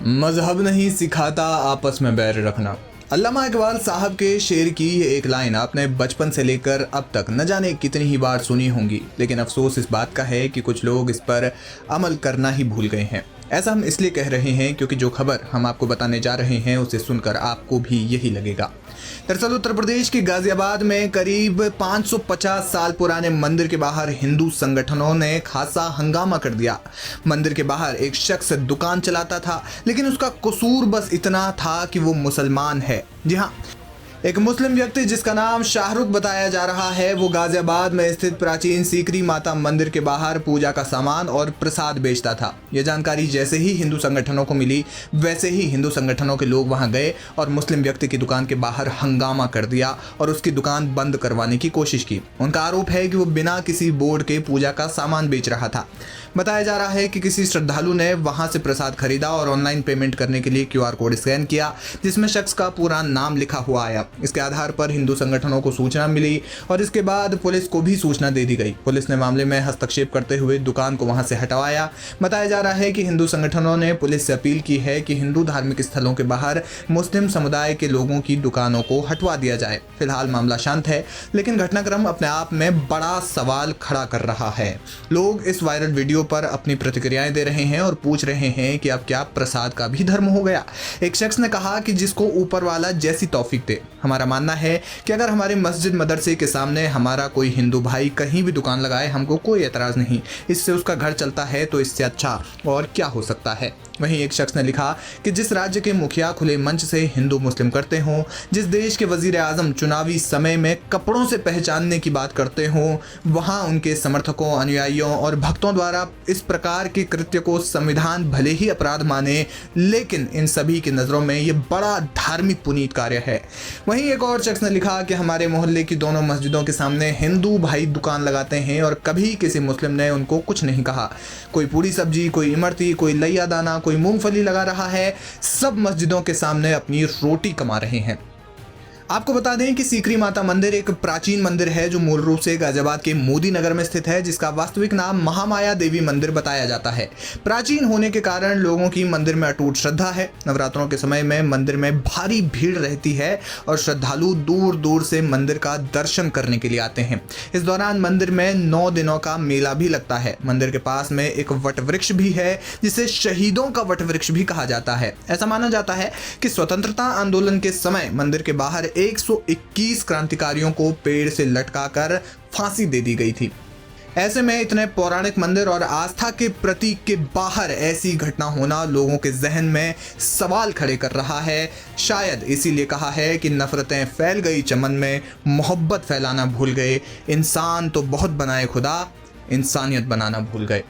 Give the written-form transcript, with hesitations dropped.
मजहब नहीं सिखाता आपस में बैर रखना। अल्लामा इकबाल साहब के शेर की ये एक लाइन आपने बचपन से लेकर अब तक न जाने कितनी ही बार सुनी होंगी, लेकिन अफसोस इस बात का है कि कुछ लोग इस पर अमल करना ही भूल गए हैं। ऐसा हम इसलिए कह रहे हैं क्योंकि जो खबर हम आपको बताने जा रहे हैं उसे सुनकर आपको भी यही लगेगा। दरअसल उत्तर प्रदेश के गाजियाबाद में करीब 550 साल पुराने मंदिर के बाहर हिंदू संगठनों ने खासा हंगामा कर दिया। मंदिर के बाहर एक शख्स दुकान चलाता था, लेकिन उसका कसूर बस इतना था कि वो मुसलमान है। जी हाँ, एक मुस्लिम व्यक्ति जिसका नाम शाहरुख बताया जा रहा है, वो गाजियाबाद में स्थित प्राचीन सीकरी माता मंदिर के बाहर पूजा का सामान और प्रसाद बेचता था। यह जानकारी जैसे ही हिंदू संगठनों को मिली, वैसे ही हिंदू संगठनों के लोग वहां गए और मुस्लिम व्यक्ति की दुकान के बाहर हंगामा कर दिया और उसकी दुकान बंद करवाने की कोशिश की। उनका आरोप है कि वो बिना किसी बोर्ड के पूजा का सामान बेच रहा था। बताया जा रहा है कि किसी श्रद्धालु ने वहां से प्रसाद खरीदा और ऑनलाइन पेमेंट करने के लिए QR कोड स्कैन किया, जिसमें शख्स का पूरा नाम लिखा हुआ आया। इसके आधार पर हिंदू संगठनों को सूचना मिली और इसके बाद पुलिस को भी सूचना दे दी गई। पुलिस ने मामले में हस्तक्षेप करते हुए दुकान को वहां से हटवाया। बताया जा रहा है कि हिंदू संगठनों ने पुलिस से अपील की है कि हिंदू धार्मिक स्थलों के बाहर मुस्लिम समुदाय के लोगों की दुकानों को हटवा दिया जाए। फिलहाल मामला शांत है, लेकिन घटनाक्रम अपने आप में बड़ा सवाल खड़ा कर रहा है। लोग इस वायरल वीडियो पर अपनी प्रतिक्रियाएं दे रहे हैं और पूछ रहे हैं कि अब क्या प्रसाद का भी धर्म हो गया। एक शख्स ने कहा कि जिसको ऊपर वाला जैसी तौफीक दे। हमारा मानना है कि अगर हमारे मस्जिद मदरसे के सामने हमारा कोई हिंदू भाई कहीं भी दुकान लगाए, हमको कोई एतराज़ नहीं। इससे उसका घर चलता है तो इससे अच्छा और क्या हो सकता है। वहीं एक शख्स ने लिखा कि जिस राज्य के मुखिया खुले मंच से हिंदू मुस्लिम करते हों, जिस देश के वजीर आजम चुनावी समय में कपड़ों से पहचानने की बात करते हों, वहां उनके समर्थकों, अनुयायियों और भक्तों द्वारा इस प्रकार के कृत्य को संविधान भले ही अपराध माने, लेकिन इन सभी की नज़रों में ये बड़ा धार्मिक पुनीत कार्य है। वहीं एक और शख्स ने लिखा कि हमारे मोहल्ले की दोनों मस्जिदों के सामने हिंदू भाई दुकान लगाते हैं और कभी किसी मुस्लिम ने उनको कुछ नहीं कहा। कोई पूरी सब्जी, कोई इमरती, कोई लैया दाना, कोई मूंगफली लगा रहा है। सब मस्जिदों के सामने अपनी रोटी कमा रहे हैं। आपको बता दें कि सीकरी माता मंदिर एक प्राचीन मंदिर है जो मूल रूप से गाजियाबाद के मोदी नगर में स्थित है, जिसका वास्तविक नाम महामाया देवी मंदिर बताया जाता है। प्राचीन होने के कारण लोगों की मंदिर में अटूट श्रद्धा है। नवरात्रों के समय में मंदिर में भारी भीड़ रहती है और श्रद्धालु दूर दूर से मंदिर का दर्शन करने के लिए आते हैं। इस दौरान मंदिर में 9 दिनों का मेला भी लगता है। मंदिर के पास में एक वट वृक्ष भी है, जिसे शहीदों का वट वृक्ष भी कहा जाता है। ऐसा माना जाता है कि स्वतंत्रता आंदोलन के समय मंदिर के बाहर 121 क्रांतिकारियों को पेड़ से लटकाकर फांसी दे दी गई थी। ऐसे में इतने पौराणिक मंदिर और आस्था के प्रतीक के बाहर ऐसी घटना होना लोगों के जहन में सवाल खड़े कर रहा है। शायद इसीलिए कहा है कि नफरतें फैल गई चमन में, मोहब्बत फैलाना भूल गए। इंसान तो बहुत बनाए खुदा, इंसानियत बनाना भूल गए।